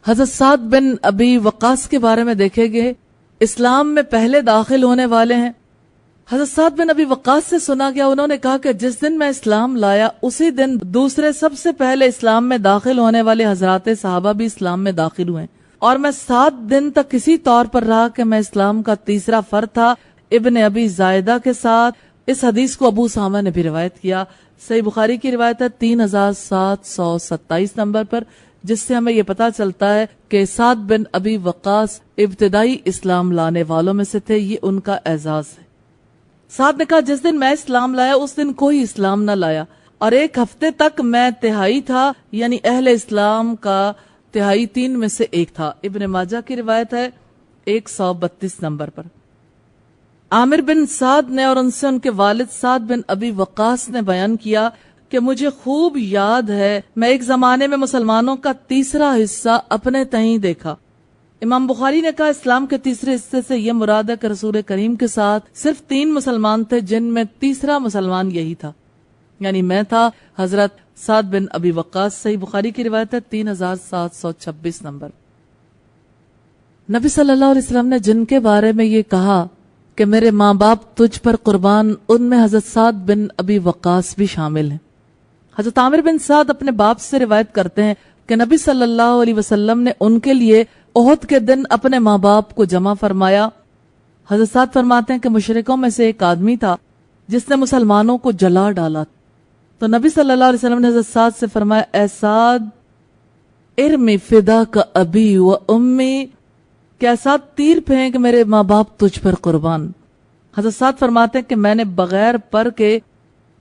حضرت سعد بن ابی وقاص کے بارے میں دیکھیں گے، اسلام میں پہلے داخل ہونے والے ہیں۔ حضرت سعد بن ابی وقاص سے سنا گیا، انہوں نے کہا کہ جس دن میں اسلام لایا اسی دن دوسرے سب سے پہلے اسلام میں داخل ہونے والے حضرات صحابہ بھی اسلام میں داخل ہوئے، اور میں 7 دن تک کسی طور پر رہا کہ میں اسلام کا تیسرا فرد تھا ابن ابی زائدہ کے ساتھ۔ اس حدیث کو ابو اسامہ نے بھی روایت کیا، صحیح بخاری کی روایت ہے 3727 نمبر پر، جس سے ہمیں یہ پتا چلتا ہے کہ سعد بن ابی وقاص ابتدائی اسلام لانے والوں میں سے تھے، یہ ان کا اعزاز ہے۔ سعد نے کہا جس دن میں اسلام لایا اس دن کوئی اسلام نہ لایا، اور 1 ہفتے تک میں تہائی تھا، یعنی اہل اسلام کا تہائی 3 میں سے 1 تھا۔ ابن ماجہ کی روایت ہے 132 نمبر پر۔ عامر بن سعد نے اور ان سے ان کے والد سعد بن ابی وقاص نے بیان کیا کہ مجھے خوب یاد ہے میں ایک زمانے میں مسلمانوں کا تیسرا حصہ اپنے تئیں دیکھا۔ امام بخاری نے کہا اسلام کے تیسرے حصے سے یہ مراد ہے کہ رسول کریم کے ساتھ صرف 3 مسلمان تھے، جن میں تیسرا مسلمان یہی تھا، یعنی میں تھا۔ حضرت سعد بن ابی وقاص، صحیح بخاری کی روایت ہے 3726 نمبر۔ نبی صلی اللہ علیہ وسلم نے جن کے بارے میں یہ کہا کہ میرے ماں باپ تجھ پر قربان، ان میں حضرت سعد بن ابی وقاص بھی شامل ہیں۔ حضرت عامر بن سعد اپنے باپ سے روایت کرتے ہیں کہ نبی صلی اللہ علیہ وسلم نے ان کے لیے احد کے دن اپنے ماں باپ کو جمع فرمایا۔ حضرت سعد فرماتے ہیں کہ مشرکوں میں سے ایک آدمی تھا جس نے مسلمانوں کو جلا ڈالا، تو نبی صلی اللہ علیہ وسلم نے حضرت سعد سے فرمایا اے سعد ارمی فدا کا ابی و امی، کہ اے سعد تیر پھینک میرے ماں باپ تجھ پر قربان۔ حضرت سعد فرماتے ہیں کہ میں نے بغیر پر کے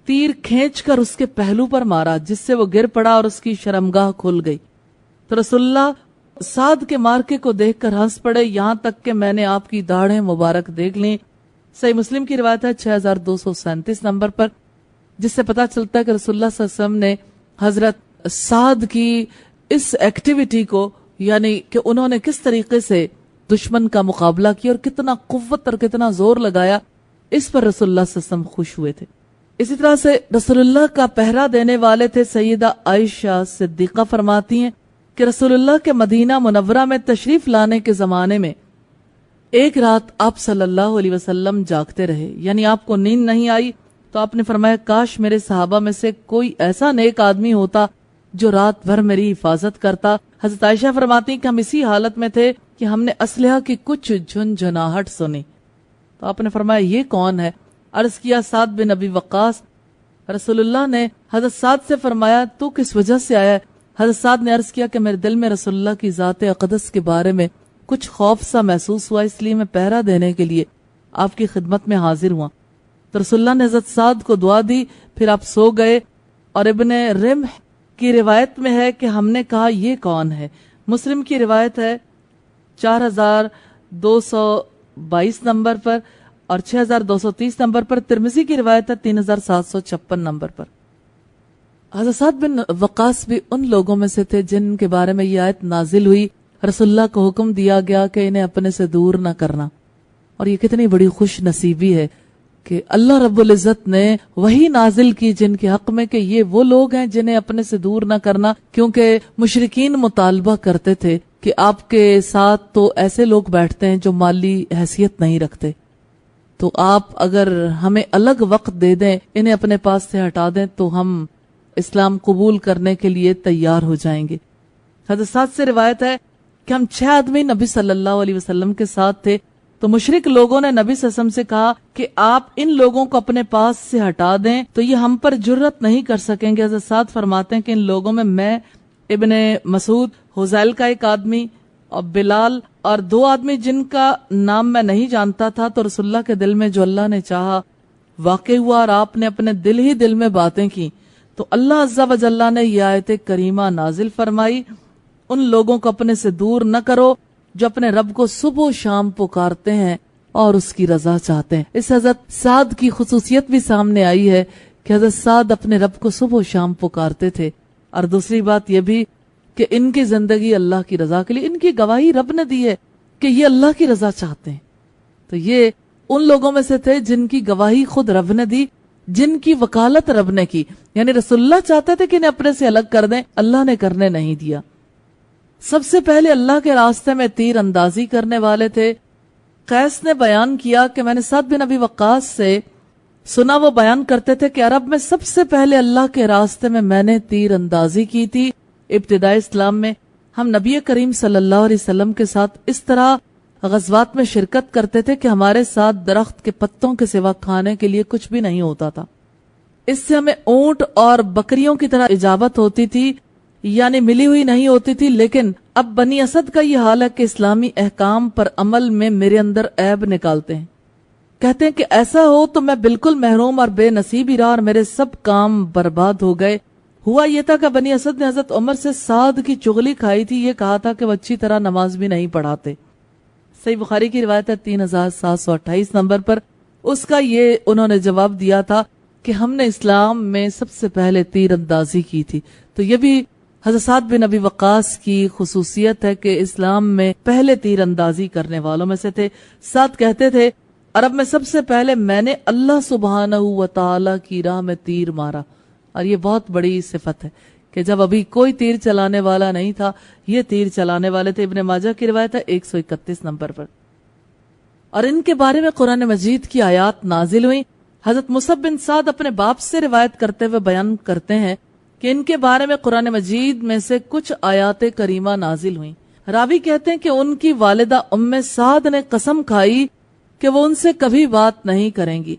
تیر کھینچ کر اس کے پہلو پر مارا، جس سے وہ گر پڑا اور اس کی شرمگاہ کھل گئی، تو رسول اللہ سعد کے مارکے کو دیکھ کر ہنس پڑے، یہاں تک کہ میں نے آپ کی داڑھیں مبارک دیکھ لیں۔ صحیح مسلم کی روایت ہے 6237 نمبر پر، جس سے پتا چلتا ہے کہ رسول اللہ صلی اللہ علیہ وسلم نے حضرت سعد کی اس ایکٹیویٹی کو، یعنی کہ انہوں نے کس طریقے سے دشمن کا مقابلہ کیا اور کتنا قوت اور کتنا زور لگایا، اس پر رسول اللہ صلی اللہ علیہ وسلم خوش ہوئے تھے۔ اسی طرح سے رسول اللہ کا پہرا دینے والے تھے سیدہ عائشہ صدیقہ، فرماتی ہیں کہ رسول اللہ کے مدینہ منورہ میں تشریف لانے کے زمانے میں ایک رات آپ صلی اللہ علیہ وسلم جاگتے رہے، یعنی آپ کو نیند نہیں آئی، تو آپ نے فرمایا کاش میرے صحابہ میں سے کوئی ایسا نیک آدمی ہوتا جو رات بھر میری حفاظت کرتا۔ حضرت عائشہ فرماتی ہیں کہ ہم اسی حالت میں تھے کہ ہم نے اسلحہ کی کچھ جھنجھناہٹ سنی، تو آپ نے فرمایا یہ کون ہے؟ عرض کیا سعد بن ابی وقاص۔ رسول اللہ نے حضرت سعد سے فرمایا تو کس وجہ سے آیا ہے؟ حضرت سعد نے عرض کیا کہ میرے دل میں رسول اللہ کی ذات اقدس کے بارے میں کچھ خوف سا محسوس ہوا، اس لیے میں پہرا دینے کے لیے آپ کی خدمت میں حاضر ہوا۔ تو رسول اللہ نے حضرت سعد کو دعا دی، پھر آپ سو گئے۔ اور ابن رمح کی روایت میں ہے کہ ہم نے کہا یہ کون ہے؟ مسلم کی روایت ہے 4222 نمبر پر اور 6230 نمبر پر، ترمذی کی روایت ہے 3756 نمبر پر۔ حضرت سعد بن وقاص بھی ان لوگوں میں سے تھے جن کے بارے میں یہ آیت نازل ہوئی، رسول اللہ کو حکم دیا گیا کہ انہیں اپنے سے دور نہ کرنا۔ اور یہ کتنی بڑی خوش نصیبی ہے کہ اللہ رب العزت نے وہی نازل کی جن کے حق میں کہ یہ وہ لوگ ہیں جنہیں اپنے سے دور نہ کرنا، کیونکہ مشرکین مطالبہ کرتے تھے کہ آپ کے ساتھ تو ایسے لوگ بیٹھتے ہیں جو مالی حیثیت نہیں رکھتے، تو آپ اگر ہمیں الگ وقت دے دیں، انہیں اپنے پاس سے ہٹا دیں تو ہم اسلام قبول کرنے کے لیے تیار ہو جائیں گے۔ حضرت سعد سے روایت ہے کہ ہم 6 آدمی نبی صلی اللہ علیہ وسلم کے ساتھ تھے، تو مشرک لوگوں نے نبی صلی اللہ علیہ وسلم سے کہا کہ آپ ان لوگوں کو اپنے پاس سے ہٹا دیں تو یہ ہم پر جرت نہیں کر سکیں گے۔ حضرت سعد فرماتے ہیں کہ ان لوگوں میں ابن مسعود، حذیل کا ایک آدمی اور بلال اور 2 آدمی جن کا نام میں نہیں جانتا تھا، تو رسول اللہ کے دل میں جو اللہ نے چاہا واقع ہوا اور آپ نے اپنے دل ہی دل میں باتیں کی، تو اللہ عز و جل نے یہ آیت کریمہ نازل فرمائی، ان لوگوں کو اپنے سے دور نہ کرو جو اپنے رب کو صبح و شام پکارتے ہیں اور اس کی رضا چاہتے ہیں۔ اس حضرت سعد کی خصوصیت بھی سامنے آئی ہے کہ حضرت سعد اپنے رب کو صبح و شام پکارتے تھے، اور دوسری بات یہ بھی کہ ان کی زندگی اللہ کی رضا کے لیے، ان کی گواہی رب نے دی ہے کہ یہ اللہ کی رضا چاہتے ہیں، تو یہ ان لوگوں میں سے تھے جن کی گواہی خود رب نے دی، جن کی وکالت رب نے کی، یعنی رسول اللہ چاہتے تھے کہ انہیں اپنے سے الگ کر دیں، اللہ نے کرنے نہیں دیا۔ سب سے پہلے اللہ کے راستے میں تیر اندازی کرنے والے تھے۔ قیس نے بیان کیا کہ میں نے سعد بن ابی وقاص سے سنا، وہ بیان کرتے تھے کہ عرب میں سب سے پہلے اللہ کے راستے میں نے تیر اندازی کی تھی۔ ابتدائی اسلام میں ہم نبی کریم صلی اللہ علیہ وسلم کے ساتھ اس طرح غزوات میں شرکت کرتے تھے کہ ہمارے ساتھ درخت کے پتوں کے سوا کھانے کے لیے کچھ بھی نہیں ہوتا تھا۔ اس سے ہمیں اونٹ اور بکریوں کی طرح اجابت ہوتی تھی، یعنی ملی ہوئی نہیں ہوتی تھی۔ لیکن اب بنی اسد کا یہ حال ہے کہ اسلامی احکام پر عمل میں میرے اندر عیب نکالتے ہیں، کہتے ہیں کہ ایسا ہو تو میں بالکل محروم اور بے نصیب ہی رہا اور میرے سب کام برباد ہو گئے۔ ہوا یہ تھا کہ بنی اسد نے حضرت عمر سے سعد کی چغلی کھائی تھی، یہ کہا تھا کہ وہ اچھی طرح نماز بھی نہیں پڑھاتے۔ صحیح بخاری کی روایت ہے 3728 نمبر پر۔ اس کا یہ انہوں نے جواب دیا تھا کہ ہم نے اسلام میں سب سے پہلے تیر اندازی کی تھی۔ تو یہ بھی حضرت سعد بن ابی وقاص کی خصوصیت ہے کہ اسلام میں پہلے تیر اندازی کرنے والوں میں سے تھے۔ سعد کہتے تھے عرب میں سب سے پہلے میں نے اللہ سبحانہ و تعالی کی راہ میں تیر مارا، اور یہ بہت بڑی صفت ہے کہ جب ابھی کوئی تیر چلانے والا نہیں تھا، یہ تیر چلانے والے تھے۔ ابن ماجہ کی روایت ہے 131 نمبر پر۔ اور ان کے بارے میں قرآن مجید کی آیات نازل ہوئی۔ حضرت مصعب بن سعد اپنے باپ سے روایت کرتے ہوئے بیان کرتے ہیں کہ ان کے بارے میں قرآن مجید میں سے کچھ آیات کریمہ نازل ہوئیں۔ راوی کہتے ہیں کہ ان کی والدہ ام سعد نے قسم کھائی کہ وہ ان سے کبھی بات نہیں کریں گی،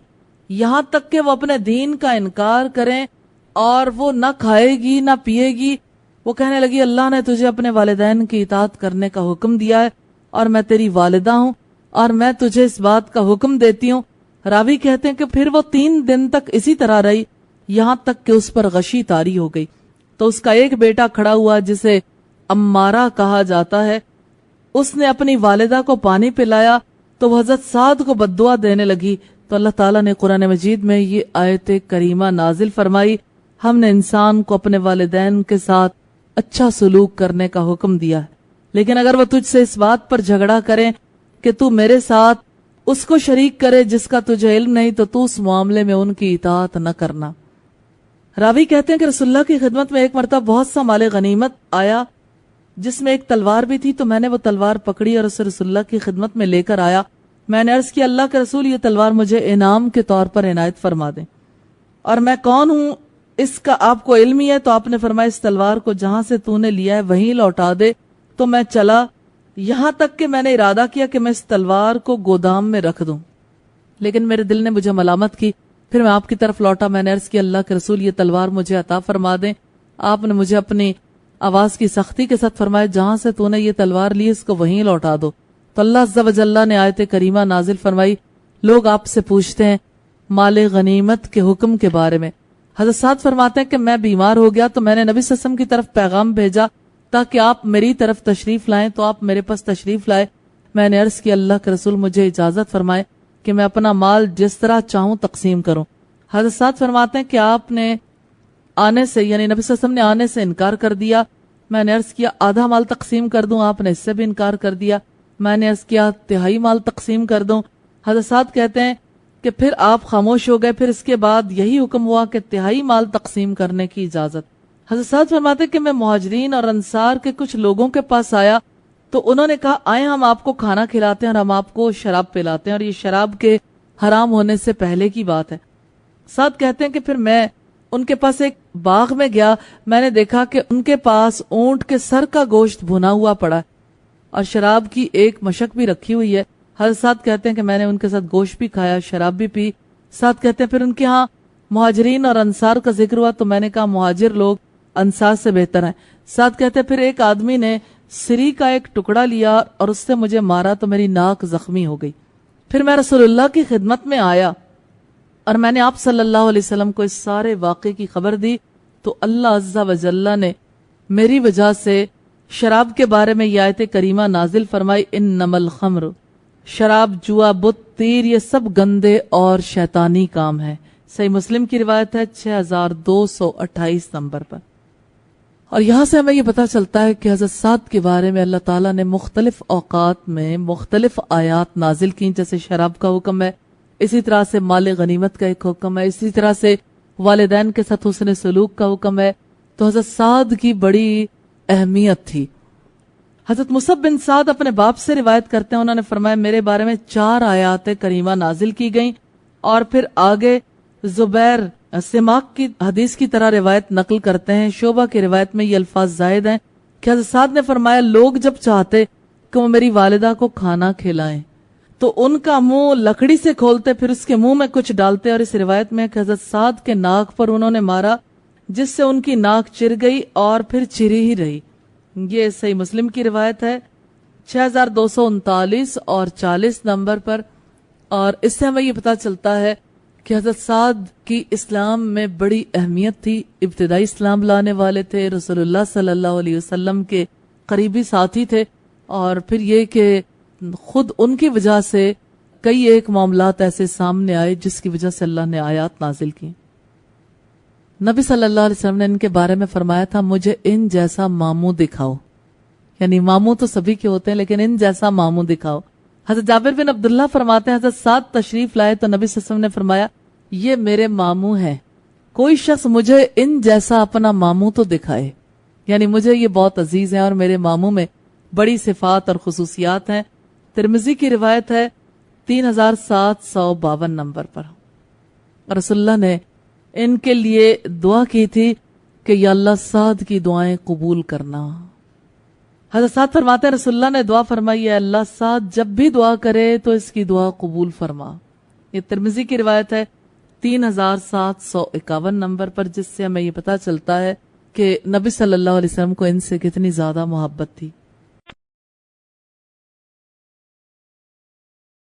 یہاں تک کہ وہ اپنے دین کا انکار کریں، اور وہ نہ کھائے گی نہ پیے گی۔ وہ کہنے لگی اللہ نے تجھے اپنے والدین کی اطاعت کرنے کا حکم دیا ہے، اور میں تیری والدہ ہوں، اور میں تجھے اس بات کا حکم دیتی ہوں۔ راوی کہتے ہیں کہ پھر وہ 3 دن تک اسی طرح رہی، یہاں تک کہ اس پر غشی طاری ہو گئی۔ تو اس کا ایک بیٹا کھڑا ہوا جسے امارہ کہا جاتا ہے، اس نے اپنی والدہ کو پانی پلایا تو وہ حضرت سعد کو بددعا دینے لگی۔ تو اللہ تعالیٰ نے قرآن مجید میں یہ آیت کریمہ نازل فرمائی، ہم نے انسان کو اپنے والدین کے ساتھ اچھا سلوک کرنے کا حکم دیا ہے، لیکن اگر وہ تجھ سے اس بات پر جھگڑا کریں کہ تو میرے ساتھ اس کو شریک کرے جس کا تجھے علم نہیں، تو اس معاملے میں ان کی اطاعت نہ کرنا۔ راوی کہتے ہیں کہ رسول اللہ کی خدمت میں ایک مرتبہ بہت سا مال غنیمت آیا جس میں ایک تلوار بھی تھی، تو میں نے وہ تلوار پکڑی اور اسے رسول اللہ کی خدمت میں لے کر آیا۔ میں نے عرض کیا اللہ کے رسول، یہ تلوار مجھے انعام کے طور پر عنایت فرما دیں، اور میں کون ہوں اس کا آپ کو علم ہی ہے۔ تو آپ نے فرمایا اس تلوار کو جہاں سے تو نے لیا ہے وہیں لوٹا دے۔ تو میں چلا، یہاں تک کہ میں نے ارادہ کیا کہ میں اس تلوار کو گودام میں رکھ دوں، لیکن میرے دل نے مجھے ملامت کی۔ پھر میں آپ کی طرف لوٹا، میں نے عرض کیا اللہ کے رسول، یہ تلوار مجھے عطا فرما دیں۔ آپ نے مجھے اپنی آواز کی سختی کے ساتھ فرمایا جہاں سے تو نے یہ تلوار لی اس کو وہیں لوٹا دو۔ تو اللہ عز و جل نے آیت کریمہ نازل فرمائی، لوگ آپ سے پوچھتے ہیں مال غنیمت کے حکم کے بارے میں۔ حضرت سعد فرماتے ہیں کہ میں بیمار ہو گیا تو میں نے نبی صلی اللہ علیہ وسلم کی طرف پیغام بھیجا تاکہ آپ میری طرف تشریف لائیں، تو آپ میرے پاس تشریف لائے۔ میں نے عرض کیا اللہ کے رسول مجھے اجازت فرمائے کہ میں اپنا مال جس طرح چاہوں تقسیم کروں۔ حضرت سعد فرماتے ہیں کہ آپ نے آنے سے، یعنی نبی صلی اللہ علیہ وسلم نے آنے سے انکار کر دیا۔ میں نے عرض کیا آدھا مال تقسیم کر دوں، آپ نے اس سے بھی انکار کر دیا۔ میں نے عرض کیا تہائی مال تقسیم کر دوں۔ حضرت سعد کہتے ہیں کہ پھر آپ خاموش ہو گئے، پھر اس کے بعد یہی حکم ہوا کہ تہائی مال تقسیم کرنے کی اجازت۔ حضرت سعد فرماتے کہ میں مہاجرین اور انصار کے کچھ لوگوں کے پاس آیا تو انہوں نے کہا آئیں ہم آپ کو کھانا کھلاتے ہیں اور ہم آپ کو شراب پلاتے ہیں، اور یہ شراب کے حرام ہونے سے پہلے کی بات ہے۔ سعد کہتے ہیں کہ پھر میں ان کے پاس ایک باغ میں گیا، میں نے دیکھا کہ ان کے پاس اونٹ کے سر کا گوشت بھنا ہوا پڑا ہے اور شراب کی ایک مشک بھی رکھی ہوئی ہے۔ حضرت سعد کہتے ہیں کہ میں نے ان کے ساتھ گوشت بھی کھایا، شراب بھی پی۔ سعد کہتے ہیں پھر ان کے ہاں مہاجرین اور انصار کا ذکر ہوا تو میں نے کہا مہاجر لوگ انصار سے بہتر ہیں۔ سعد کہتے ہیں پھر ایک آدمی نے سری کا ایک ٹکڑا لیا اور اس سے مجھے مارا تو میری ناک زخمی ہو گئی۔ پھر میں رسول اللہ کی خدمت میں آیا اور میں نے آپ صلی اللہ علیہ وسلم کو اس سارے واقعے کی خبر دی، تو اللہ عز و جل نے میری وجہ سے شراب کے بارے میں یہ آیت کریمہ نازل فرمائی، انما الخمر، شراب، جوا، بت، تیر، یہ سب گندے اور شیطانی کام ہے۔ صحیح مسلم کی روایت ہے 6228 نمبر پر۔ اور یہاں سے ہمیں یہ پتہ چلتا ہے کہ حضرت سعد کے بارے میں اللہ تعالیٰ نے مختلف اوقات میں مختلف آیات نازل کی، جیسے شراب کا حکم ہے، اسی طرح سے مال غنیمت کا ایک حکم ہے، اسی طرح سے والدین کے ساتھ حسن سلوک کا حکم ہے۔ تو حضرت سعد کی بڑی اہمیت تھی۔ حضرت مصعب بن سعد اپنے باپ سے روایت کرتے ہیں، انہوں نے فرمایا میرے بارے میں 4 آیات کریمہ نازل کی گئیں، اور پھر آگے زبیر سماک کی حدیث کی طرح روایت نقل کرتے ہیں، شعبہ کی روایت میں یہ الفاظ زائد ہیں کہ حضرت سعد نے فرمایا لوگ جب چاہتے کہ وہ میری والدہ کو کھانا کھلائیں تو ان کا منہ لکڑی سے کھولتے، پھر اس کے منہ میں کچھ ڈالتے، اور اس روایت میں کہ حضرت سعد کے ناک پر انہوں نے مارا جس سے ان کی ناک چر گئی اور پھر چری ہی رہی۔ یہ صحیح مسلم کی روایت ہے 6239 اور 40 نمبر پر، اور اس سے ہمیں یہ پتہ چلتا ہے کہ حضرت سعد کی اسلام میں بڑی اہمیت تھی، ابتدائی اسلام لانے والے تھے، رسول اللہ صلی اللہ علیہ وسلم کے قریبی ساتھی تھے، اور پھر یہ کہ خود ان کی وجہ سے کئی ایک معاملات ایسے سامنے آئے جس کی وجہ سے اللہ نے آیات نازل کی۔ نبی صلی اللہ علیہ وسلم نے ان کے بارے میں فرمایا تھا مجھے ان جیسا ماموں دکھاؤ، یعنی ماموں تو سبھی کے ہوتے ہیں لیکن ان جیسا ماموں دکھاؤ۔ حضرت جابر بن عبداللہ فرماتے ہیں حضرت سعد تشریف لائے تو نبی صلی اللہ علیہ وسلم نے فرمایا یہ میرے ماموں ہیں، کوئی شخص مجھے ان جیسا اپنا ماموں تو دکھائے، یعنی مجھے یہ بہت عزیز ہیں اور میرے ماموں میں بڑی صفات اور خصوصیات ہیں۔ ترمذی کی روایت ہے 3752 نمبر پر، رسول اللہ نے ان کے لیے دعا کی تھی کہ یا اللہ سعد کی دعائیں قبول کرنا۔ حضرت سعد فرماتے ہیں رسول اللہ نے دعا فرمائی ہے اللہ سعد جب بھی دعا کرے تو اس کی دعا قبول فرما۔ یہ ترمذی کی روایت ہے 3751 نمبر پر، جس سے ہمیں یہ پتہ چلتا ہے کہ نبی صلی اللہ علیہ وسلم کو ان سے کتنی زیادہ محبت تھی۔